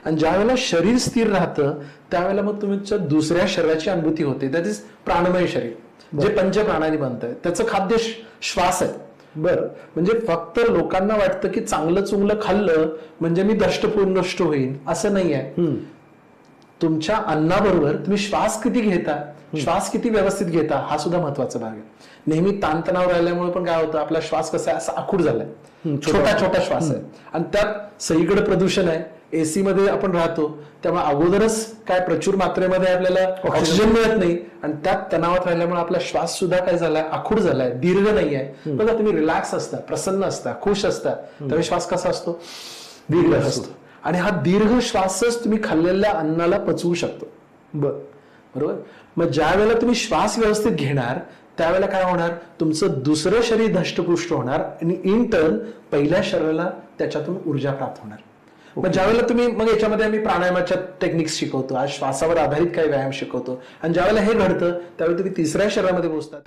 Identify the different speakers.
Speaker 1: आणि ज्या वेळेला शरीर स्थिर राहतं त्यावेळेला मग तुमच्या दुसऱ्या शरीराची अनुभूती होते, दॅट इज प्राणमय शरीर जे पंचप्राणांनी बनतंय. त्याचं खाद्य श्वास आहे. बरं, म्हणजे फक्त लोकांना वाटतं की चांगलं चुंगलं खाल्लं म्हणजे मी दष्टपुष्ट होईल, असं नाही आहे. तुमच्या अन्नाबरोबर तुम्ही श्वास किती घेता, श्वास किती व्यवस्थित घेता, हा सुद्धा महत्वाचा भाग आहे. नेहमी ताणतणाव राहिल्यामुळे पण काय होतं, आपला श्वास कसा आहे, असा आखूड झालाय, छोटा छोटा श्वास आहे. आणि त्यात सगळीकडे प्रदूषण आहे, एसी मध्ये आपण राहतो, त्यामुळे अगोदरच काय प्रचूर मात्रेमध्ये आपल्याला ऑक्सिजन मिळत नाही, आणि त्यात तणावात राहिल्यामुळे आपला श्वास सुद्धा काय झालाय, आखूड झालाय, दीर्घ नाही आहे. बघा, तुम्ही रिलॅक्स असता, प्रसन्न असता, खुश असता, त्यावेळी श्वास कसा असतो, दीर्घ असतो. आणि हा दीर्घ श्वासच तुम्ही खाल्लेल्या अन्नाला पचवू शकतो. बरोबर. मग ज्या वेळेला तुम्ही श्वास व्यवस्थित घेणार त्यावेळेला काय होणार, तुमचं दुसरं शरीर धष्टपुष्ट होणार आणि इन टर्न पहिल्या शरीराला त्याच्यातून ऊर्जा प्राप्त होणार. मग ज्यावेळेला तुम्ही, मग याच्यामध्ये आम्ही प्राणायामाच्या टेक्निक्स शिकवतो, आज श्वासावर आधारित काही व्यायाम शिकवतो, आणि ज्यावेळेला हे घडतं त्यावेळेला तुम्ही तिसऱ्या शरीरामध्ये पोहोचतात.